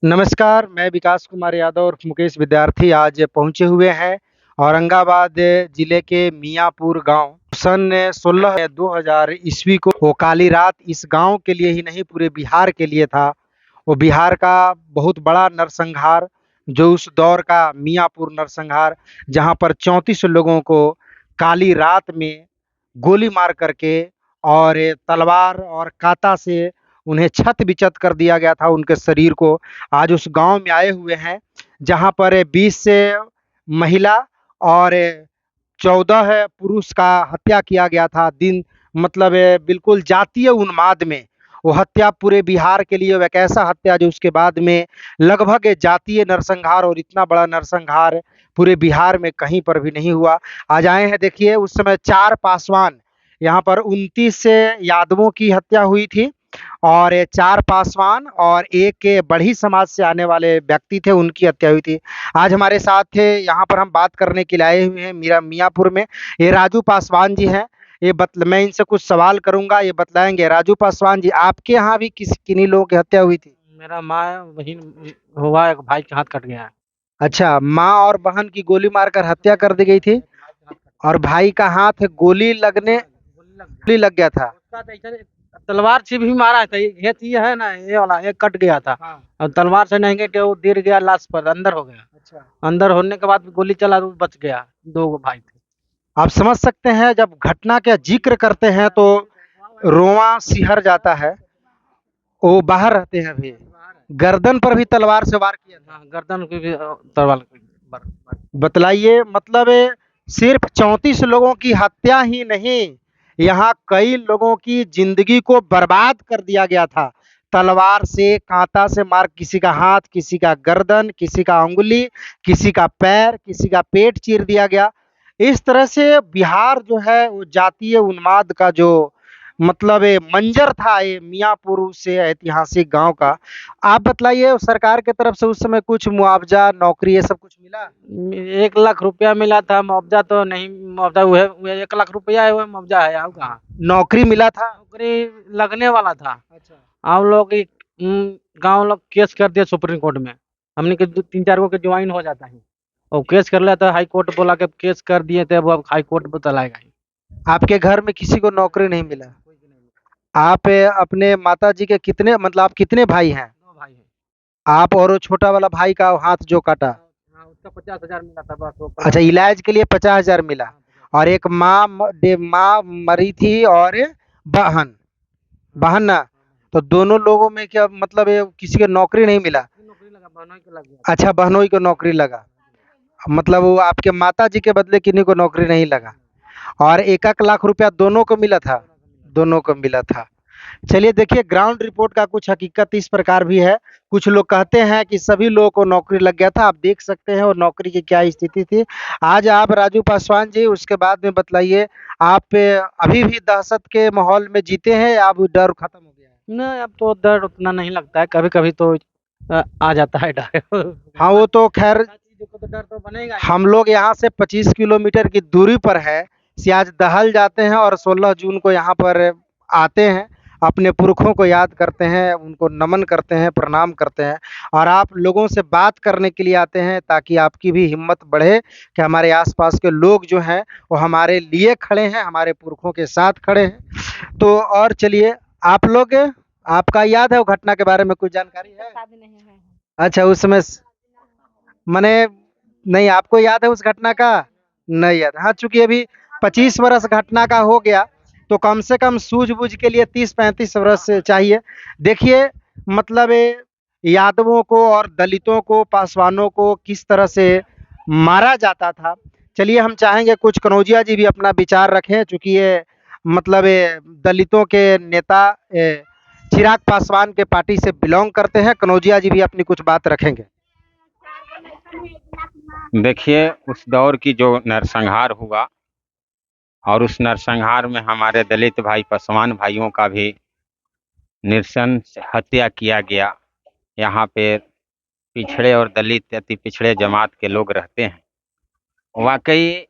नमस्कार, मैं विकास कुमार यादव और मुकेश विद्यार्थी आज पहुँचे हुए हैं औरंगाबाद जिले के मियाँपुर गाँव। सन 16 2000 ईस्वी को वो काली रात इस गाँव के लिए ही नहीं पूरे बिहार के लिए था। वो बिहार का बहुत बड़ा नरसंहार जो उस दौर का मियाँपुर नरसंहार जहाँ पर 34 लोगों को काली रात में गोली मार करके और तलवार और काँटा से उन्हें छत-विचत कर दिया गया था उनके शरीर को। आज उस गाँव में आए हुए हैं, जहाँ पर 20 से महिला और 14 पुरुष का हत्या किया गया था। दिन मतलब बिल्कुल जातीय उन्माद में वो हत्या पूरे बिहार के लिए एक ऐसा हत्या जो उसके बाद में लगभग जातीय नरसंहार और इतना बड़ा नरसंहार पूरे बिहार में कहीं पर भी नहीं हुआ। आज आए हैं देखिए उस समय 4 पासवान यहाँ पर 29 यादवों की हत्या हुई थी और 4 पासवान और एक के बड़ी समाज से आने वाले व्यक्ति थे, उनकी हत्या हुई थी। आज हमारे साथ थे यहाँ पर हम बात करने के लिए आए हुए हैं मियाँपुर में। ये राजू पासवान जी हैं। मैं इनसे कुछ सवाल करूँगा, ये बतलाएँगे। राजू पासवान जी, आपके यहाँ भी किन्हीं लोगों की हत्या हुई थी? मेरा माँ बहिन हुआ, एक भाई का हाथ कट गया है। अच्छा, माँ और बहन की गोली मारकर हत्या कर दी गई थी और भाई का हाथ गोली लग गया था। उसका तो ऐसे तलवार से भी मारा था। ये है ना, ये वाला ये कट गया था। हाँ। और तलवार से नहीं गया, वो गिर गया लाश पर, अंदर हो गया। अच्छा। अंदर होने के बाद गोली चला तो बच गया। 2 भाई थे। आप समझ सकते हैं जब घटना का जिक्र करते हैं तो रोंवा सिहर जाता है। वो बाहर रहते हैं अभी। गर्दन पर भी तलवार से वार किया था। हाँ, गर्दन की भी तलवार बतलाइए मतलब सिर्फ 34 लोगों की हत्या ही नहीं, यहाँ कई लोगों की जिंदगी को बर्बाद कर दिया गया था। तलवार से, काँटा से मार, किसी का हाथ, किसी का गर्दन, किसी का अंगुली, किसी का पैर, किसी का पेट चीर दिया गया। इस तरह से बिहार जो है वो जातीय उन्माद का जो मतलब मंजर था ये मियाँपुर से ऐतिहासिक गाँव का। आप बतलाइए सरकार की तरफ से उस समय कुछ मुआवजा, नौकरी ये सब कुछ मिला? 1 लाख रुपया मिला था। मुआवजा तो नहीं, मुआवजा वो 1 लाख रुपया है, वो मुआवजा है। और कहाँ नौकरी मिला था? नौकरी लगने वाला था। अच्छा। हम लोग गाँव लोग केस कर दिए सुप्रीम कोर्ट में। हमने के 3-4 गो के ज्वाइन हो जाता है और केस कर लेता। हाई कोर्ट बोला के केस कर दिए थे, अब हाई कोर्ट बताएगा ही। आपके घर में किसी को नौकरी नहीं मिला? आप अपने माताजी के कितने मतलब आप कितने भाई हैं? 2 भाई हैं। आप और वो छोटा वाला भाई का हाथ जो काटा? हाँ, उसका 50,000 मिला था बस। वो अच्छा, इलाज के लिए 50,000 मिला और एक माँ मरी थी और बहन बहन ना? तो दोनों लोगों में क्या मतलब किसी को नौकरी नहीं मिला? नौकरी लगा, बहनों के लग गया। अच्छा, बहनोई को नौकरी लगा। मतलब वो आपके माताजी के बदले किन्हीं को नौकरी नहीं लगा और 1-1 लाख रुपया दोनों को मिला था? दोनों को मिला था। चलिए देखिए ग्राउंड रिपोर्ट का कुछ हकीकत इस प्रकार भी है। कुछ लोग कहते हैं कि सभी लोगों को नौकरी लग गया था। आप देख सकते हैं और नौकरी की क्या स्थिति थी। आज आप राजू पासवान जी उसके बाद में बतलाइए आप अभी भी दहशत के माहौल में जीते हैं या अब डर खत्म हो गया है? नहीं, अब तो डर उतना नहीं लगता है। कभी-कभी तो आ जाता है डर। हाँ, वो तो खैर चीज़ों को तो डर तो बनेगा ही। हम लोग यहाँ से 25 किलोमीटर की दूरी पर है। सियाज दहल जाते हैं और 16 जून को यहाँ पर आते हैं, अपने पुरखों को याद करते हैं, उनको नमन करते हैं, प्रणाम करते हैं और आप लोगों से बात करने के लिए आते हैं ताकि आपकी भी हिम्मत बढ़े कि हमारे आस-पास के लोग जो हैं वो हमारे लिए खड़े हैं, हमारे पुरखों के साथ खड़े हैं। तो और चलिए आप लोग आपका याद है वो घटना के बारे में कुछ जानकारी है? अच्छा, उस समय मने नहीं आपको याद है उस घटना का? नहीं याद। हाँ, चूँकि अभी 25 वर्ष घटना का हो गया, तो कम से कम सूझबूझ के लिए 30-35 वर्ष चाहिए। देखिए मतलब यादवों को और दलितों को, पासवानों को किस तरह से मारा जाता था। चलिए हम चाहेंगे कुछ कनौजिया जी भी अपना विचार रखें चूँकि ये मतलब दलितों के नेता चिराग पासवान के पार्टी से बिलॉन्ग करते हैं। कनौजिया जी भी अपनी कुछ बात रखेंगे। देखिए उस दौर की जो नरसंहार हुआ और उस नरसंहार में हमारे दलित भाई पासवान भाइयों का भी नृशंस हत्या किया गया। यहाँ पे पिछड़े और दलित अति पिछड़े जमात के लोग रहते हैं। वाकई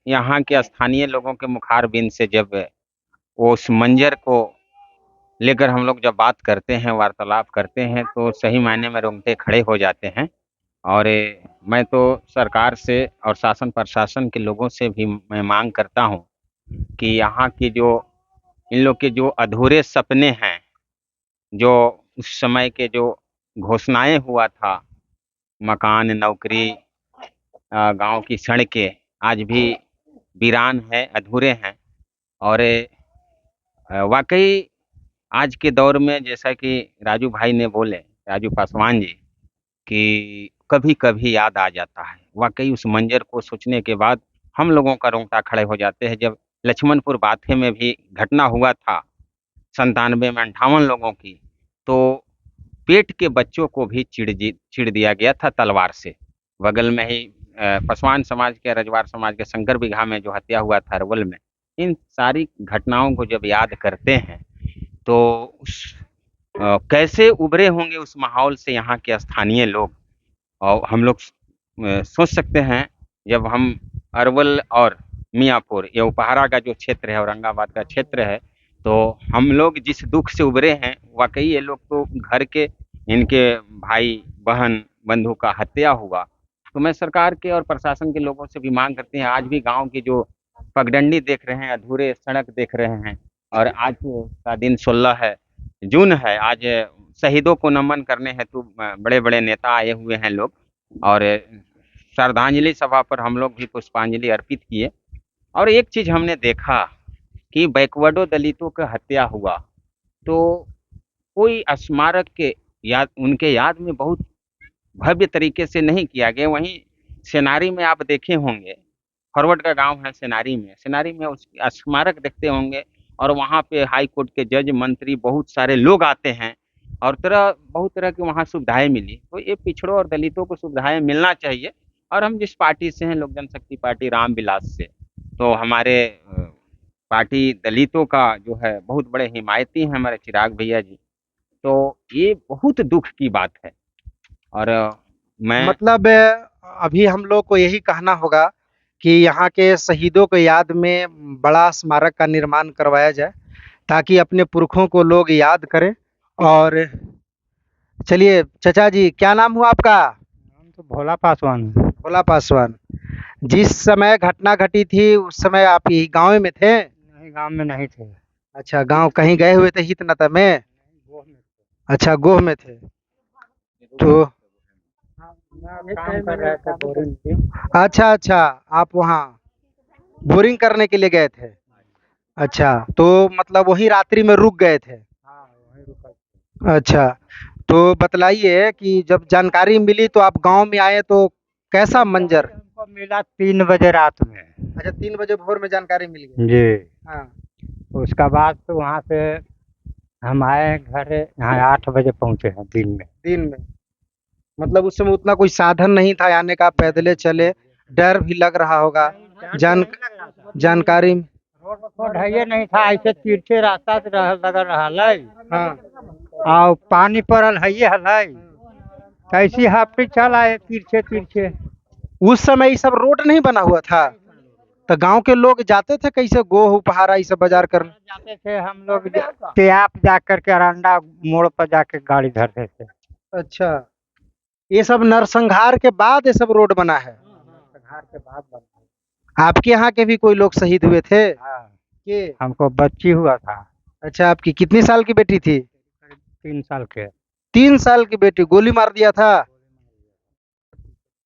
यहाँ के स्थानीय लोगों के मुखारबिन से जब वो उस मंजर को लेकर हम लोग जब बात करते हैं, वार्तालाप करते हैं, तो सही मायने में रोंगटे खड़े हो जाते हैं। और मैं तो सरकार से और शासन प्रशासन के लोगों से भी मैं मांग करता हूँ कि यहाँ की जो इन लोग के जो अधूरे सपने हैं, जो उस समय के जो घोषणाएं हुआ था, मकान, नौकरी, गांव की सड़कें आज भी वीरान है, अधूरे हैं। और वाकई आज के दौर में जैसा कि राजू भाई ने बोले, राजू पासवान जी, कि कभी कभी याद आ जाता है। वाकई उस मंजर को सोचने के बाद हम लोगों का रोंगटा खड़े हो जाते हैं। जब लक्ष्मणपुर बाथे में भी घटना हुआ था 97 में 58 लोगों की, तो पेट के बच्चों को भी चिढ़ दिया गया था तलवार से। बगल में ही पासवान समाज के, रजवार समाज के शंकर बिगहा में जो हत्या हुआ था अरवल में, इन सारी घटनाओं को जब याद करते हैं तो उस कैसे उभरे होंगे उस माहौल से यहाँ के स्थानीय लोग। और हम लोग सोच सकते हैं, जब हम अरवल और मियाँपुर, ये उपहारा का जो क्षेत्र है, औरंगाबाद का क्षेत्र है, तो हम लोग जिस दुख से उभरे हैं, वाकई ये लोग तो घर के, इनके भाई बहन बंधु का हत्या हुआ। तो मैं सरकार के और प्रशासन के लोगों से भी मांग करते हैं, आज भी गांव की जो पगडंडी देख रहे हैं, अधूरे सड़क देख रहे हैं, और आज का दिन 16 जून है। आज शहीदों को नमन करने हेतु बड़े बड़े नेता आए हुए हैं लोग, और श्रद्धांजलि सभा पर हम लोग भी पुष्पांजलि अर्पित किए। और एक चीज हमने देखा कि बैकवर्डो दलितों का हत्या हुआ तो कोई स्मारक के याद, उनके याद में बहुत भव्य तरीके से नहीं किया गया। वहीं सेनारी में आप देखे होंगे, फॉरवर्ड का गांव है सेनारी में उस स्मारक देखते होंगे, और वहाँ पे हाई कोर्ट के जज, मंत्री, बहुत सारे लोग आते हैं, और बहुत तरह की वहाँ सुविधाएं मिली। तो ये पिछड़ों और दलितों को सुविधाएं मिलना चाहिए। और हम जिस पार्टी से हैं, लोक जनशक्ति पार्टी रामविलास से, तो हमारे पार्टी दलितों का जो है बहुत बड़े हिमायती हैं हमारे चिराग भैया जी। तो ये बहुत दुख की बात है। और मैं मतलब अभी हम लोग को यही कहना होगा कि यहाँ के शहीदों को याद में बड़ा स्मारक का निर्माण करवाया जाए, ताकि अपने पुरखों को लोग याद करें। और चलिए चाचा जी, क्या नाम हुआ आपका? हम तो भोला पासवान। भोला पासवान। जिस समय घटना घटी थी उस समय आप यही गांव में थे? नहीं, गांव में नहीं थे। अच्छा, गांव कहीं गए हुए थे हितनता में? गोह में थे। अच्छा, गोह में थे। तो काम कर रहे थे बोरिंग की। अच्छा अच्छा, आप वहाँ बोरिंग करने के लिए गए थे? अच्छा, तो मतलब वही रात्रि में रुक गए थे? हाँ, वहीं रुका। अच्छा, तो बतलाइए कि जब जानकारी मिली तो आप गांव में आए तो कैसा मंजर? हमको मिला 3 बजे रात में। अच्छा, 3 बजे भोर में जानकारी मिल गई? जी। हाँ। उसका बाद तो वहाँ से हम आए घर, यहाँ 8 बजे पहुँचे हैं दिन में। दिन में? मतलब उस समय उतना कोई साधन नहीं था आने का, पैदले चले, डर भी लग रहा होगा। जानकारी रोड है नहीं था, ऐसे तिरछे रास्ता से लगा रहा। हाँ। और पानी पड़ल है हलै, कैसी हाफी चल आए तिरछे तिरछे। उस समय ये सब रोड नहीं बना हुआ था, तो गांव के लोग जाते थे कैसे गोह उपहारा ये सब बाजार करने? जाते थे हम लोग तेयाप जा करके अरंडा मोड़ पर जाके गाड़ी धरते थे। अच्छा, ये सब नरसंहार के बाद ये सब रोड बना है? घर के बाद बना। आपके यहाँ के भी कोई लोग शहीद हुए थे? हाँ, के? हमको बच्ची हुआ था। अच्छा, आपकी कितनी साल की बेटी थी? 3 साल के। 3 साल की बेटी, गोली मार दिया था?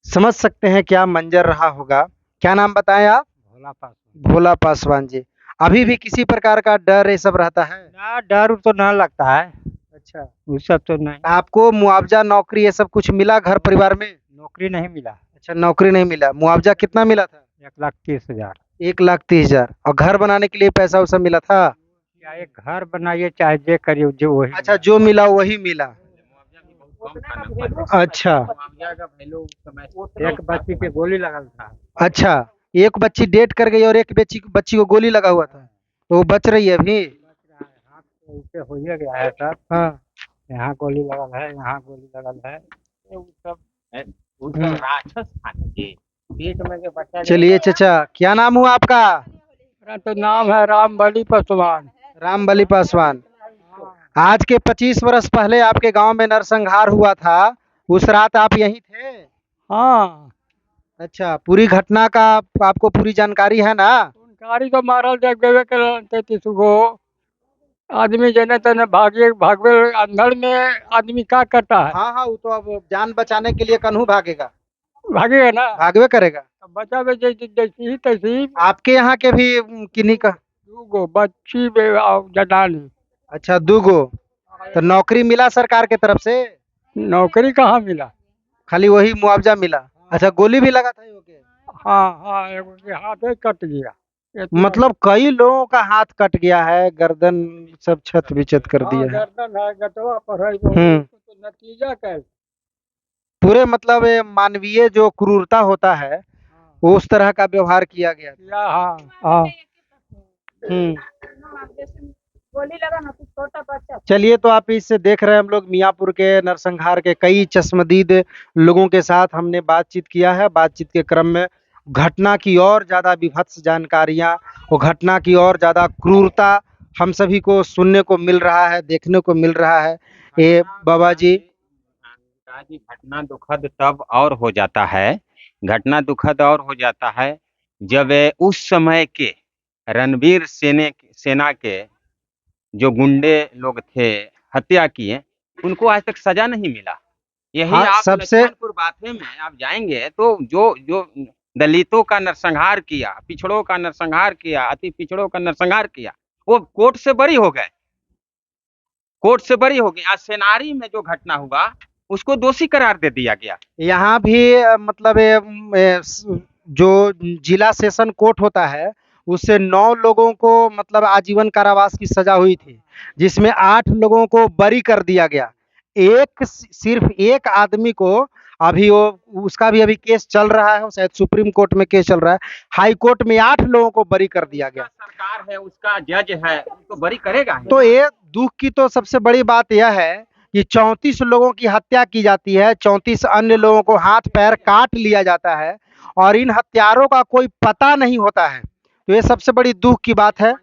समझ सकते हैं क्या मंजर रहा होगा। क्या नाम बताएं आप? भोला पासवान। भोला पासवान जी। अभी भी किसी प्रकार का डर ये सब रहता है? ना, डर तो ना लगता है। अच्छा, वो सब तो नहीं। आपको मुआवजा, नौकरी ये सब कुछ मिला घर परिवार में? नौकरी नहीं मिला। अच्छा, नौकरी नहीं मिला। मुआवजा कितना मिला था? 1,30,000। 1,30,000। और घर बनाने के लिए पैसा वैसा मिला था? चाहे घर बनाइए चाहे जे करिए जो वही। अच्छा, जो मिला वही मिला। अच्छा एक बच्ची के गोली लगल था। अच्छा, एक बच्ची डेट कर गई और एक बच्ची को गोली लगा हुआ था, तो वो बच रही है अभी? हाथ से उसे हो ही गया है सब। हाँ। यहाँ गोली लगल है, यहाँ गोली लगल है। वो सब राक्षस था जी, पेट में के बच्चा। चलिए चाचा, क्या नाम हुआ आपका? मेरा तो नाम है रामबली पासवान। रामबली पासवान। आज के 25 वर्ष पहले आपके गांव में नरसंहार हुआ था, उस रात आप यहीं थे? हाँ, अच्छा, पूरी घटना का आपको पूरी जानकारी है ना? गाड़ी तो मारल जब गए के 33 गो आदमी जने तने भागवे अंधड़ में आदमी का करता है, हाँ हाँ, वो तो अब जान बचाने के लिए कन्हू भागेगा, भागेगा ना। भागवे करेगा। बचावे जैसी तैसी आपके यहाँ के भी किन्हीं का? 2 गो बच्ची और जनानी। अच्छा, 2 गो। तो नौकरी मिला सरकार के तरफ से? नौकरी कहाँ मिला। खाली वही मुआवजा मिला? अच्छा, गोली भी लगा था योगे? हाँ हाँ, एगो के हाथ ही कट गया। इतना- मतलब कई लोगों का हाथ कट गया है, गर्दन सब छत विचत कर हाँ, दिया है। गर्दन है, गटवा पर है, तो तो नतीजा क्या। पूरे मतलब ये मानवीय जो क्रूरता होता है, वो उस तरह का व्यवहार किया गया था। हाँ हाँ, हम्म। चलिए, तो आप इससे देख रहे हैं हम लोग मियाँपुर के नरसंहार के कई चश्मदीद लोगों के साथ हमने बातचीत किया है। बातचीत के क्रम में घटना की और ज़्यादा विभत्स जानकारियाँ, वो घटना की और ज़्यादा क्रूरता हम सभी को सुनने को मिल रहा है, देखने को मिल रहा है। ये बाबा जी, घटना दुखद तब और हो जाता है, घटना दुखद और हो जाता है जब उस समय के रणवीर सेना के जो गुंडे लोग थे, हत्या किए, उनको आज तक सजा नहीं मिला। यही हाँ, आप सबसे लक्ष्मणपुर बाथे में आप जाएंगे तो जो जो दलितों का नरसंहार किया, पिछड़ों का नरसंहार किया, अति पिछड़ों का नरसंहार किया, वो कोर्ट से बरी हो गए, कोर्ट से बरी हो गई। आज सेनारी में जो घटना हुआ उसको दोषी करार दे दिया गया। यहाँ भी मतलब जो जिला सेशन कोर्ट होता है, उससे 9 लोगों को मतलब आजीवन कारावास की सजा हुई थी, जिसमें 8 लोगों को बरी कर दिया गया। सिर्फ एक आदमी को अभी वो उसका भी अभी केस चल रहा है, शायद सुप्रीम कोर्ट में केस चल रहा है। हाई कोर्ट में 8 लोगों को बरी कर दिया गया। सरकार है, उसका जज है, उसको बरी करेगा ही। तो ये दुख की तो सबसे बड़ी बात यह है कि 34 लोगों की हत्या की जाती है, 34 अन्य लोगों को हाथ पैर काट लिया जाता है और इन हत्यारों का कोई पता नहीं होता है। तो ये सबसे बड़ी दुख की बात है।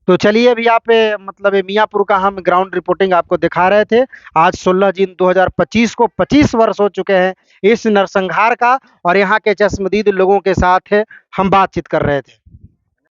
तो चलिए, अभी आप मतलब ये मियाँपुर का हम ग्राउंड रिपोर्टिंग आपको दिखा रहे थे। आज 16 जून 2025 को 25 वर्ष हो चुके हैं इस नरसंहार का, और यहाँ के चश्मदीद लोगों के साथ हम बातचीत कर रहे थे।